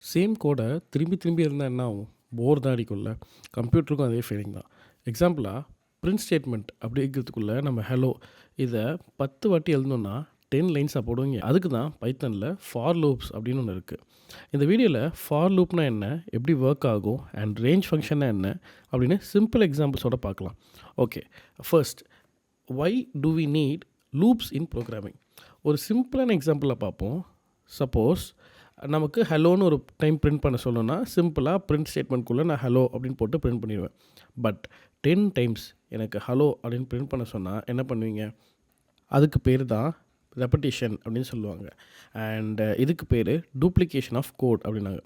Same கோட திரும்பி திரும்பி இருந்தா என்ன ஆகும்? போர் தான் அடிக்கும்ல. கம்ப்யூட்டருக்கும் அதே ஃபீலிங் தான். எக்ஸாம்பிளா பிரிண்ட் ஸ்டேட்மெண்ட் அப்படிங்கிறதுக்குள்ள நம்ம ஹலோ இத 10 வாட்டி எழுதணும்னா 10 லைன்ஸா போடுவீங்க. அதுக்கு தான் பைத்தான்ல ஃபார் லூப்ஸ் அப்படின்னு ஒண்ணு இருக்கு. இந்த வீடியோல ஃபார் லூப்னா என்ன? எப்படி வொர்க் ஆகும்? அண்ட் ரேஞ்ச் ஃபங்ஷன்னா என்ன? அப்படின்னு சிம்பிள் எக்ஸாம்பிள்ஸோட பார்க்கலாம். Okay. First why do we need loops in programming? ஒரு சிம்பிளான எக்ஸாம்பிளில் பார்ப்போம். சப்போஸ் நமக்கு ஹலோன்னு ஒரு டைம் பிரிண்ட் பண்ண சொல்லணும்னா சிம்பிளாக பிரிண்ட் ஸ்டேட்மெண்ட்குள்ளே நான் ஹலோ அப்படின்னு போட்டு பிரிண்ட் பண்ணிடுவேன். பட் 10 டைம்ஸ் எனக்கு ஹலோ அப்படின்னு பிரிண்ட் பண்ண சொன்னால் என்ன பண்ணுவீங்க? அதுக்கு பேர் தான் ரெப்படிஷன் அப்படின்னு சொல்லுவாங்க. அண்ட் இதுக்கு பேர் டூப்ளிகேஷன் ஆஃப் கோட் அப்படின்னாங்க.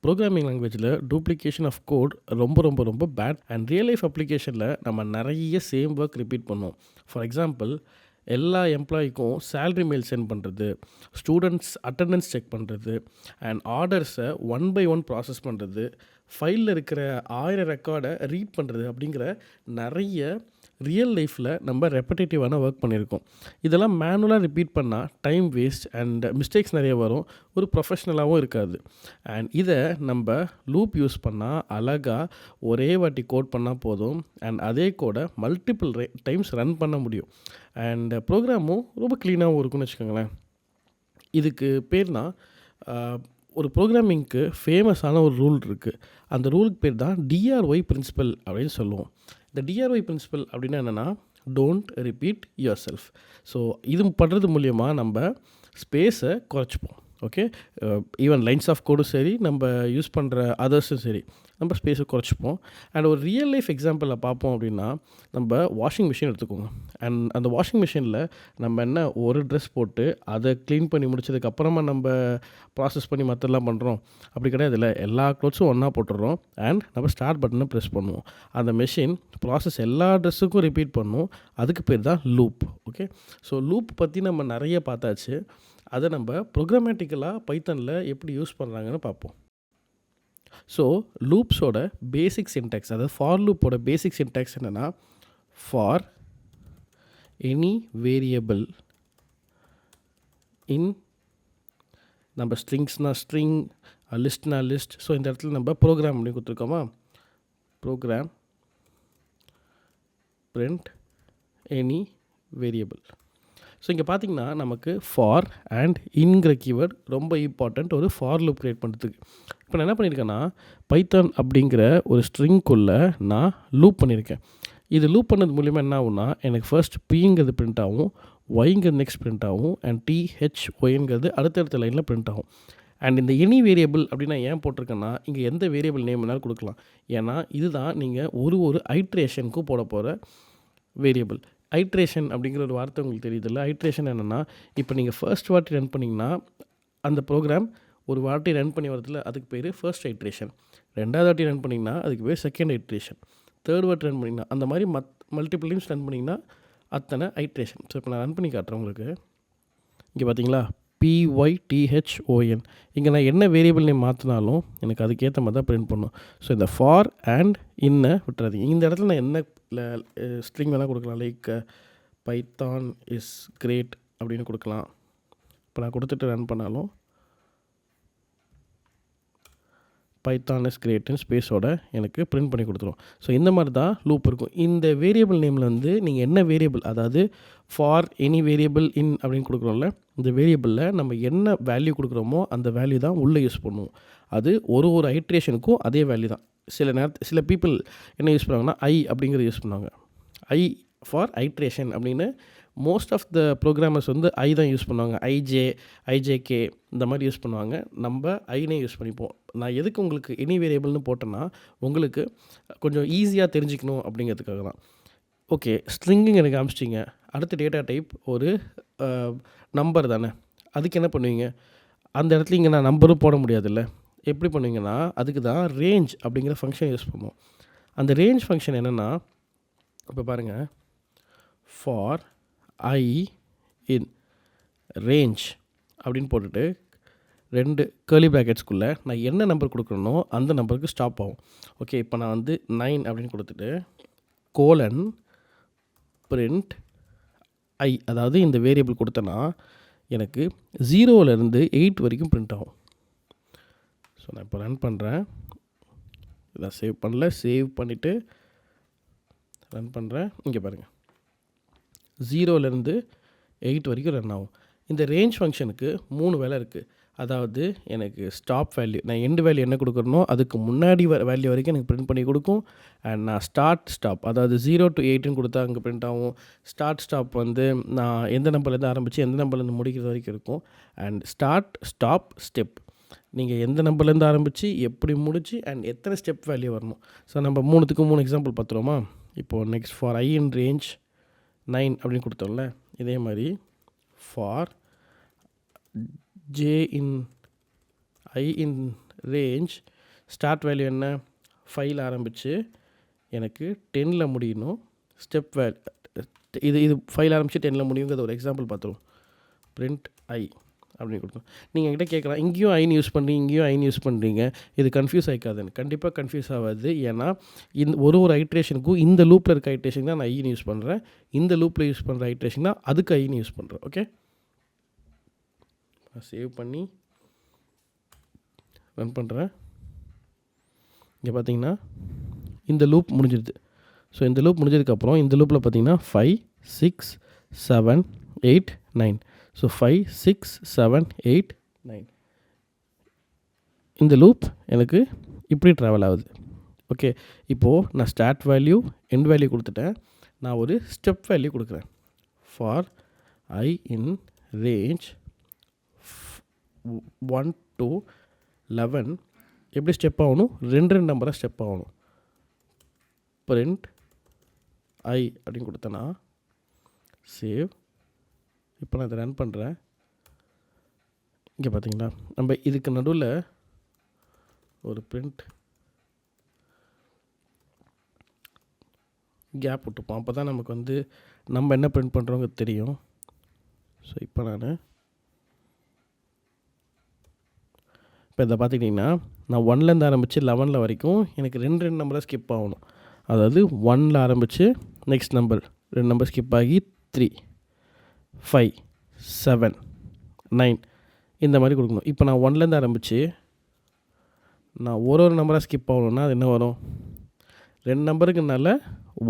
ப்ரோக்ராமிங் லாங்குவேஜில் டூப்ளிகேஷன் ஆஃப் கோட் ரொம்ப ரொம்ப ரொம்ப பேட். அண்ட் ரியல் லைஃப் அப்ளிகேஷனில் நம்ம நிறைய சேம் ஒர்க் ரிப்பீட் பண்ணுவோம். ஃபார் எக்ஸாம்பிள், எல்லா எம்ப்ளாயிக்கும் சேலரி மெயில் சென்ட் பண்ணுறது, ஸ்டூடெண்ட்ஸ் அட்டெண்டன்ஸ் செக் பண்ணுறது, அண்ட் ஆர்டர்ஸை ஒன் பை ஒன் ப்ராசஸ் பண்ணுறது, ஃபைலில் இருக்கிற 1000 ரெக்கார்டை ரீட் பண்ணுறது அப்படிங்கிற நிறைய ரியல் லைஃப்பில் நம்ம ரெப்படேட்டிவான ஒர்க் பண்ணியிருக்கோம். இதெல்லாம் மேனுவலாக ரிப்பீட் பண்ணால் டைம் வேஸ்ட் அண்ட் மிஸ்டேக்ஸ் நிறைய வரும், ஒரு ப்ரொஃபஷ்னலாகவும் இருக்காது. அண்ட் இதை நம்ம லூப் யூஸ் பண்ணால் அழகாக ஒரே வாட்டி கோட் பண்ணால் போதும். அண்ட் அதே கோடை மல்டிபிள் டைம்ஸ் ரன் பண்ண முடியும். அண்ட் ப்ரோக்ராமும் ரொம்ப க்ளீனாகவும் இருக்கும்னு வச்சுக்கோங்களேன். இதுக்கு பேர்னா ஒரு ப்ரோக்ராமிங்க்கு ஃபேமஸான ஒரு ரூல் இருக்குது. அந்த ரூலுக்கு பேர் தான் டிஆர்ஒய் பிரின்சிபல் அப்படின்னு சொல்லுவோம். இந்த டிஆர்ஒய் பிரின்சிபல் அப்படின்னா என்னென்னா, don't repeat your self. So இது பண்ணுறது மூலிமா நம்ம ஸ்பேஸை குறைச்சிப்போம். ஓகே, ஈவன் லைன்ஸ் ஆஃப் கோடும் சரி, நம்ம யூஸ் பண்ணுற அதர்ஸும் சரி, நம்ம ஸ்பேஸை குறைச்சிப்போம். அண்ட் ஒரு ரியல் லைஃப் எக்ஸாம்பிளில் பார்ப்போம் அப்படின்னா, நம்ம வாஷிங் மிஷின் எடுத்துக்கோங்க. அண்ட் அந்த வாஷிங் மிஷினில் நம்ம என்ன ஒரு ட்ரெஸ் போட்டு அதை க்ளீன் பண்ணி முடிச்சதுக்கப்புறமா நம்ம ப்ராசஸ் பண்ணி மற்றெல்லாம் பண்ணுறோம்? அப்படி கிடையாதுல்ல. எல்லா க்ளோத்ஸும் ஒன்றா போட்டுடுறோம் அண்ட் நம்ம ஸ்டார்ட் பட்டனை ப்ரெஸ் பண்ணுவோம். அந்த மெஷின் ப்ராசஸ் எல்லா ட்ரெஸ்ஸுக்கும் ரிப்பீட் பண்ணும். அதுக்கு பேர் தான் லூப். ஓகே, ஸோ லூப் பற்றி நம்ம நிறைய பார்த்தாச்சு. அதை நம்ம ப்ரோக்ராமேட்டிக்கலாக பைத்தானில் எப்படி யூஸ் பண்ணுறாங்கன்னு பார்ப்போம். ஸோ லூப்ஸோட பேசிக் சின்டாக்ஸ், அதாவது ஃபார் லூப்போட பேசிக் சின்டாக்ஸ் என்னென்னா, ஃபார் எனி வேரியபிள் இன், நம்ம ஸ்ட்ரிங்ஸ்னால் ஸ்ட்ரிங், லிஸ்ட்னா லிஸ்ட். ஸோ இந்த இடத்துல நம்ம ப்ரோக்ராம் பண்ணி கொடுத்துருக்கோமா, program print any variable. So இங்கே பார்த்திங்கன்னா நமக்கு ஃபார் அண்ட் இன்கிற கீவேர்ட் ரொம்ப இம்பார்ட்டண்ட் ஒரு ஃபார் லூப் க்ரியேட் பண்ணுறதுக்கு. இப்போ நான் என்ன பண்ணியிருக்கேன்னா, பைத்தான் அப்படிங்கிற ஒரு ஸ்ட்ரிங்குள்ளே நான் லூப் பண்ணியிருக்கேன். இது லூப் பண்ணது மூலிமா என்ன ஆகும்னா, எனக்கு ஃபர்ஸ்ட் பிங்கிறது பிரிண்ட் ஆகும், ஒய்ங்கிறது நெக்ஸ்ட் பிரிண்ட் ஆகும், அண்ட் டிஹெச்ஒய்ங்கிறது அடுத்தடுத்த லைனில் பிரிண்ட் ஆகும். அண்ட் இந்த எனி வேரியபிள் அப்படின்னா ஏன் போட்டிருக்கேன்னா, இங்கே எந்த வேரியபிள் நேம் வேணாலும் கொடுக்கலாம். ஏன்னா இதுதான் நீங்கள் ஒரு ஐட்ரேஷனுக்கும் போட போகிற வேரியபிள். ஐட்ரேஷன் அப்படிங்கிற ஒரு வார்த்தை உங்களுக்கு தெரியுதில்ல. ஐட்ரேஷன் என்னென்னா, இப்போ நீங்கள் ஃபர்ஸ்ட் வாட்டி ரன் பண்ணிங்கன்னா அந்த ப்ரோக்ராம் ஒரு வாட்டி ரன் பண்ணி வரதில்ல, அதுக்கு பேர் ஃபர்ஸ்ட் ஐட்ரேஷன். ரெண்டாவது வாட்டி ரன் பண்ணிங்கன்னா அதுக்கு பேர் செகண்ட் ஐட்ரேஷன். தேர்ட் வாட்டி ரன் பண்ணிங்கன்னா அந்த மாதிரி மல்டிபிள் டைம்ஸ் ரன் பண்ணிங்கன்னா அத்தனை ஐட்ரேஷன். ஸோ இப்போ நான் ரன் பண்ணி காட்டுறேன் உங்களுக்கு. இங்கே பார்த்தீங்களா, PYTHON. இங்கே நான் என்ன வேரியபிள் நேம் மாற்றினாலும் எனக்கு அதுக்கேற்ற மாதிரி தான் பிரிண்ட் பண்ணும். ஸோ இந்த ஃபார் அண்ட் இன்னை விட்டுறாதீங்க. இந்த இடத்துல நான் என்ன ஸ்ட்ரிங் வேணால் கொடுக்கலாம். லைக் பைத்தான் இஸ் கிரேட் அப்படின்னு கொடுக்கலாம். இப்போ நான் கொடுத்துட்டு ரன் பண்ணாலும் பைத்தான் இஸ் கிரேட்னு ஸ்பேஸோட எனக்கு பிரிண்ட் பண்ணி கொடுத்துரும். ஸோ இந்த மாதிரி தான் லூப் இருக்கும். இந்த வேரியபிள் நேமில் வந்து நீங்கள் என்ன வேரியபிள், அதாவது ஃபார் எனி வேரியபிள் இன் அப்படின்னு கொடுக்குறோம்ல, இந்த வேரியபிளில் நம்ம என்ன வேல்யூ கொடுக்குறோமோ அந்த வேல்யூ தான் உள்ளே யூஸ் பண்ணுவோம். அது ஒரு ஐட்ரேஷனுக்கும் அதே வேல்யூ தான். சில பீப்புள் என்ன யூஸ் பண்ணுவாங்கன்னா ஐ அப்படிங்கிறத யூஸ் பண்ணுவாங்க. ஐ ஃபார் ஐட்ரேஷன் அப்படின்னு மோஸ்ட் ஆஃப் த ப்ரோக்ராமர்ஸ் வந்து ஐ தான் யூஸ் பண்ணுவாங்க. ஐஜேகே இந்த மாதிரி யூஸ் பண்ணுவாங்க. நம்ம ஐனே யூஸ் பண்ணிப்போம். நான் எதுக்கு உங்களுக்கு எனி வேரியபிள்னு போட்டேன்னா, உங்களுக்கு கொஞ்சம் ஈஸியாக தெரிஞ்சுக்கணும் அப்படிங்கிறதுக்காக தான். ஓகே, ஸ்ட்ரிங்கிங் எனக்கு காமிச்சிட்டிங்க. அடுத்த டேட்டா டைப் ஒரு நம்பர் தானே. அதுக்கு என்ன பண்ணுவீங்க? அந்த இடத்துல இங்கே நான் நம்பரும் போட முடியாதுல்ல. எப்படி பண்ணுவீங்கன்னா, அதுக்கு தான் ரேஞ்ச் அப்படிங்கிற ஃபங்க்ஷன் யூஸ் பண்ணுவோம். அந்த ரேஞ்ச் ஃபங்க்ஷன் என்னென்னா, இப்போ பாருங்கள், ஃபார் ஐ இன் ரேஞ்ச் அப்படின்னு போட்டுட்டு 2 கர்லி ப்ராக்கெட்ஸ்குள்ளே நான் என்ன நம்பர் கொடுக்குறேனோ அந்த நம்பருக்கு ஸ்டாப் ஆகும். ஓகே, இப்போ நான் வந்து 9 அப்படின்னு கொடுத்துட்டு கோலன் பிரிண்ட் ஐ, அதாவது இந்த வேரியபிள் கொடுத்தேன்னா எனக்கு 0லேருந்து 8 வரைக்கும் பிரிண்ட் ஆகும். ஸோ நான் இப்போ ரன் பண்ணுறேன். இதான் சேவ் பண்ணல, சேவ் பண்ணிவிட்டு ரன் பண்ணுறேன். இங்கே பாருங்கள் 0லேருந்து 8 வரைக்கும் ரன் ஆகும். இந்த ரேஞ்ச் ஃபங்க்ஷனுக்கு 3 வேலை இருக்குது. அதாவது எனக்கு ஸ்டாப் வேல்யூ, நான் எண்டு வேல்யூ என்ன கொடுக்குறனோ அதுக்கு முன்னாடி வேல்யூ வரைக்கும் எனக்கு பிரிண்ட் பண்ணி கொடுக்கும். அண்ட் நான் ஸ்டாப், அதாவது 0 to 8ன்னு கொடுத்தா அங்கே பிரிண்ட் ஆகும். ஸ்டாப் வந்து நான் எந்த நம்பர்லேருந்து ஆரம்பித்து எந்த நம்பர்லேருந்து முடிக்கிறது வரைக்கும் இருக்கும். அண்ட் ஸ்டாப் ஸ்டெப், நீங்கள் எந்த நம்பர்லேருந்து ஆரம்பித்து எப்படி முடிச்சு அண்ட் எத்தனை ஸ்டெப் வேல்யூ வரணும். ஸோ நம்ம 3 எக்ஸாம்பிள் பார்த்துருவோமா. இப்போது next for I in range 9 அப்படின்னு கொடுத்தோம்ல, இதே மாதிரி for I in range start value என்ன 5ல் ஆரம்பித்து எனக்கு 10ல் முடியணும். ஸ்டெப் இது 5ல் ஆரம்பித்து 10ல் முடியுங்கிறது ஒரு எக்ஸாம்பிள் பார்த்துருவோம். பிரிண்ட் I அப்படின்னு கொடுத்தோம். நீங்கள் என்கிட்ட கேட்கலாம், இங்கேயும் ஐன்னு யூஸ் பண்ணுறீங்க, இங்கேயும் ஐன்னு யூஸ் பண்ணுறீங்க, இது கன்ஃபியூஸ் ஆகிக்காதுன்னு. கண்டிப்பாக கன்ஃபியூஸ் ஆகாது. ஏன்னா இந்த ஒரு ஐட்ரேஷனுக்கும் இந்த லூப்பில் இருக்க ஐட்ரேஷன் தான் நான் ஐன்னு யூஸ் பண்ணுறேன், இந்த லூப்பில் யூஸ் பண்ணுற ஐட்ரேஷன் தான் அதுக்கு ஐன்னு யூஸ் பண்ணுறேன். ஓகே, சேவ் பண்ணி ரன் பண்ணுறேன். இங்கே பார்த்தீங்கன்னா இந்த லூப் முடிஞ்சிடுது. ஸோ இந்த லூப் முடிஞ்சதுக்கப்புறம் இந்த லூப்பில் பார்த்தீங்கன்னா 5 6 7 8 9. ஸோ 5 6 7 8 9 இந்த லூப் எனக்கு இப்படி ட்ராவல் ஆகுது. ஓகே, இப்போது நான் ஸ்டார்ட் வேல்யூ எண்ட் வேல்யூ கொடுத்துட்டேன். நான் ஒரு ஸ்டெப் வேல்யூ கொடுக்குறேன். For I in range 1 to 11 எப்படி ஸ்டெப் ஆகணும், 2 நம்பராக ஸ்டெப் ஆகணும். பிரிண்ட் I அப்படின்னு கொடுத்தேன்னா சேவ். இப்போ நான் இதை ரன் பண்ணுறேன். இங்கே பார்த்தீங்களா, நம்ம இதுக்கு நடுவில் ஒரு பிரிண்ட் கேப் விட்டுப்போம். அப்போ தான் நமக்கு வந்து நம்ம என்ன பிரிண்ட் பண்ணுறோங்க தெரியும். ஸோ இப்போ இதை பார்த்துக்கிட்டிங்கன்னா நான் 1லேருந்து ஆரம்பித்து 11 வரைக்கும் எனக்கு 2 நம்பராக ஸ்கிப் ஆகணும். அதாவது 1ல் ஆரம்பித்து நெக்ஸ்ட் நம்பர் 2 நம்பர் ஸ்கிப் ஆகி 3 5 7 9 இந்த மாதிரி கொடுக்கணும். இப்போ நான் 1லேருந்து ஆரம்பித்து நான் ஒரு நம்பராக ஸ்கிப் ஆகணும்னா அது என்ன வரும், 2 நம்பருக்குனால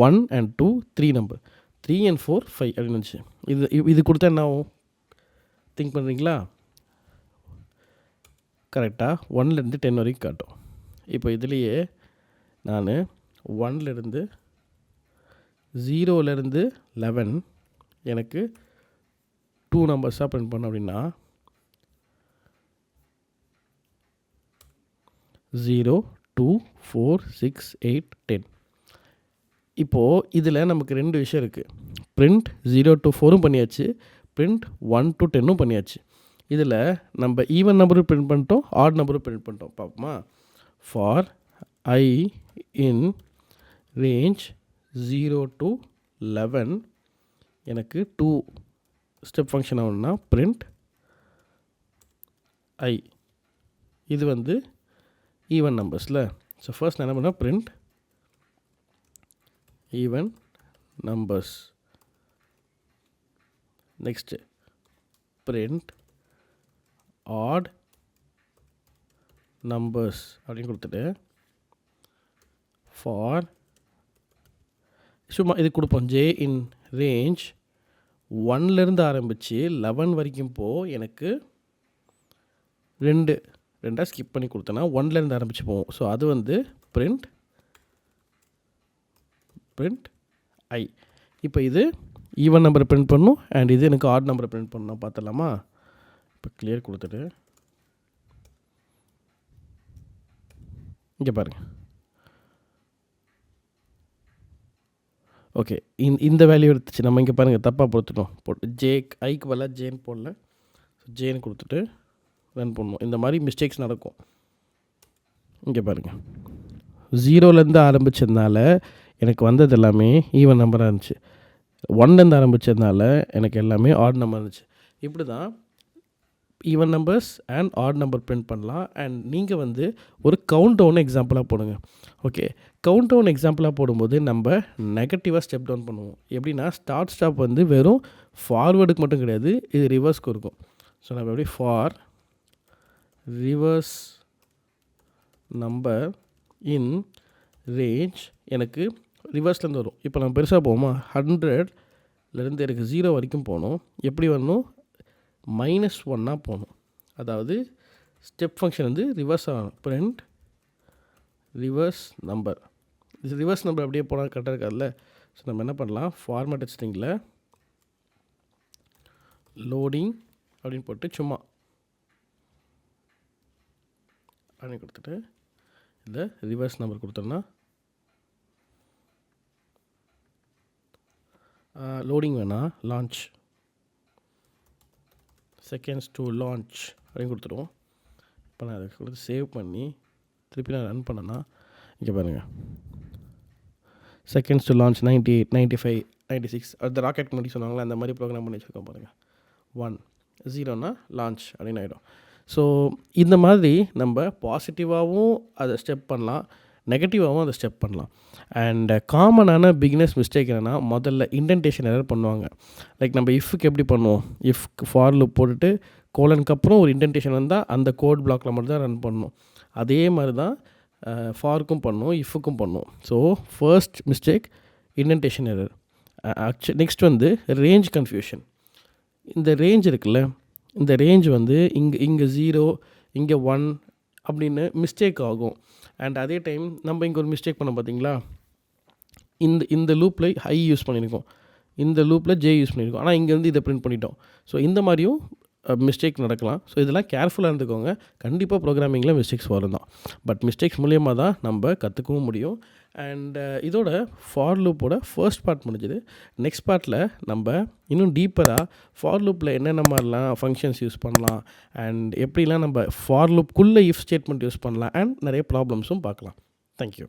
1 and 2 3 நம்பர் 3 and 4 5 அப்படின்னு வந்துச்சு. இது கொடுத்தா என்ன ஆகும் திங்க் பண்ணுறீங்களா? கரெக்டாக 1லேருந்து 10 வரைக்கும் காட்டும். இப்போ இதுலேயே நான் 1லேருந்து 0லேருந்து 11 எனக்கு 2 நம்பர்ஸாக பிரிண்ட் பண்ணோம் அப்படின்னா 0 2 4 6 8 10. இப்போது இதில் நமக்கு 2 விஷயம் இருக்குது. பிரிண்ட் 0 to 4 பண்ணியாச்சு, பிரிண்ட் 1 to 10 பண்ணியாச்சு. இதில் நம்ம ஈவன் நம்பரும் பிரிண்ட் பண்ணிட்டோம், ஆட் நம்பரும் பிரிண்ட் பண்ணிட்டோம். பார்ப்போமா. For I in range 0 to 11 எனக்கு 2 ஸ்டெப் ஃபங்க்ஷன் ஆகணும்னா பிரிண்ட் I. இது வந்து ஈவன் நம்பர்ஸில். ஸோ ஃபர்ஸ்ட் நான் என்ன பண்ணால் print even numbers, next print odd numbers அப்படின்னு கொடுத்துட்டு ஃபார் சும்மா இது கொடுப்போம். J in range 1லேருந்து ஆரம்பித்து 11 வரைக்கும் எனக்கு 2 ஸ்கிப் பண்ணி கொடுத்தேன்னா 1லேருந்து ஆரம்பித்து போவோம். ஸோ அது வந்து பிரிண்ட் I. இப்போ இது ஈவன் நம்பரை பிரிண்ட் பண்ணணும் அண்ட் இது எனக்கு ஆட் நம்பரை பிரிண்ட் பண்ணணும். பார்த்துடலாமா. இப்போ கிளியர் கொடுத்துட்டு இங்கே பாருங்கள். ஓகே, இந்த வேல்யூ எடுத்துச்சு. நம்ம இங்கே பாருங்கள் தப்பாக பொறுத்துட்டோம். போட்டு ஐக்கு பதிலாக ஜேன்னு போடல, ஜேன்னு கொடுத்துட்டு ரன் பண்ணணும். இந்த மாதிரி மிஸ்டேக்ஸ் நடக்கும். இங்கே பாருங்கள் 0லேருந்து ஆரம்பித்ததுனால எனக்கு வந்தது எல்லாமே ஈவன் நம்பராக இருந்துச்சு, 1லேருந்து ஆரம்பித்ததுனால எனக்கு எல்லாமே ஆட் நம்பர் இருந்துச்சு. இப்படி தான் even numbers and add number print பண்ணலாம். அண்ட் நீங்கள் வந்து ஒரு கவுண்ட் டவுன் எக்ஸாம்பிளாக போடுங்க. ஓகே, கவுண்ட் டவுன் எக்ஸாம்பிளாக போடும்போது நம்ம நெகட்டிவாக ஸ்டெப் டவுன் பண்ணுவோம். எப்படின்னா ஸ்டாப் வந்து வெறும் ஃபார்வேர்டுக்கு மட்டும் கிடையாது, இது ரிவர்ஸ்க்கு இருக்கும். ஸோ நம்ம எப்படி for rivers number in range எனக்கு ரிவர்ஸ்லேருந்து வரும். இப்போ நம்ம பெருசாக போவோமா, 100லேருந்து எனக்கு 0 வரைக்கும் போகணும். எப்படி வரணும், -1 போகணும். அதாவது ஸ்டெப் ஃபங்க்ஷன் வந்து ரிவர்ஸ் ஆகணும். Print reverse number. இது ரிவர்ஸ் நம்பர் அப்படியே போனால் கரெக்டாக இருக்காதுல்ல. ஸோ நம்ம என்ன பண்ணலாம், ஃபார்மேட்டட் ஸ்ட்ரிங்கில் லோடிங் அப்படின்னு போட்டு சும்மா அப்படின்னு கொடுத்துட்டு இந்த ரிவர்ஸ் நம்பர் கொடுத்தோம்னா லோடிங் வேணால் லான்ச் செகண்ட்ஸ் டு லான்ச் அப்படின்னு கொடுத்துருவோம். இப்போ நான் அதை கொடுத்து சேவ் பண்ணி திருப்பி நான் ரன் பண்ணேன்னா இங்கே பாருங்கள், செகண்ட்ஸ் டு லான்ச் 98, 95, 96 அது ராக்கெட் முன்னாடி சொன்னாங்களே அந்த மாதிரி ப்ரோக்ராம் பண்ணி வச்சுருக்கோம் பாருங்கள். 1, 0னா லான்ச் அப்படின்னு ஆகிடும். ஸோ இந்த மாதிரி நம்ம பாசிட்டிவாகவும் அதை ஸ்டெப் பண்ணலாம், நெகட்டிவாகவும் அதை ஸ்டெப் பண்ணலாம். அண்ட் காமனான பிகினர்ஸ் மிஸ்டேக் என்னென்னா, முதல்ல இண்டென்டேஷன் எரர் பண்ணுவாங்க. லைக் நம்ம இஃப்க்கு எப்படி பண்ணுவோம், இஃப்க்கு ஃபார் லூப் போட்டுட்டு கோலனுக்கு அப்புறம் ஒரு இண்டென்டேஷன் வந்தால் அந்த கோட் பிளாக்ல மட்டும் தான் ரன் பண்ணணும். அதே மாதிரி தான் ஃபார்க்கும் பண்ணும், இஃப்க்கும் பண்ணும். So first mistake indentation error. Next வந்து ரேஞ்ச் கன்ஃபியூஷன். இந்த ரேஞ்ச் இருக்குல்ல, இந்த ரேஞ்ச் வந்து இங்கே 0 இங்கே 1 அப்படின்னு மிஸ்டேக் ஆகும். அண்ட் அதே டைம் நம்ம இங்கே ஒரு மிஸ்டேக் பண்ணோம் பார்த்தீங்களா, இந்த லூப்பில் ஹை யூஸ் பண்ணியிருக்கோம், இந்த லூப்பில் ஜே யூஸ் பண்ணியிருக்கோம், ஆனால் இங்கே வந்து இதை பிரிண்ட் பண்ணிட்டோம். ஸோ இந்த மாதிரியும் மிஸ்டேக் நடக்கலாம். ஸோ இதெல்லாம் கேர்ஃபுல்லாக இருந்துக்கோங்க. கண்டிப்பாக ப்ரோக்ராமிங்கில் மிஸ்டேக்ஸ் வரும் தான், பட் மிஸ்டேக்ஸ் மூலியமாக தான் நம்ம கற்றுக்கவும் முடியும். அண்ட் இதோட ஃபார் லூப்போட ஃபர்ஸ்ட் பார்ட் முடிஞ்சுது. நெக்ஸ்ட் பார்ட்டில் நம்ம இன்னும் டீப்பராக ஃபார் லூப்பில் என்னென்ன மாதிரிலாம் ஃபங்க்ஷன்ஸ் யூஸ் பண்ணலாம், அண்ட் எப்படிலாம் நம்ம ஃபார் லூப்புக்குள்ளே இஃப் ஸ்டேட்மெண்ட் யூஸ் பண்ணலாம், அண்ட் நிறைய ப்ராப்ளம்ஸும் பார்க்கலாம். தேங்க்யூ.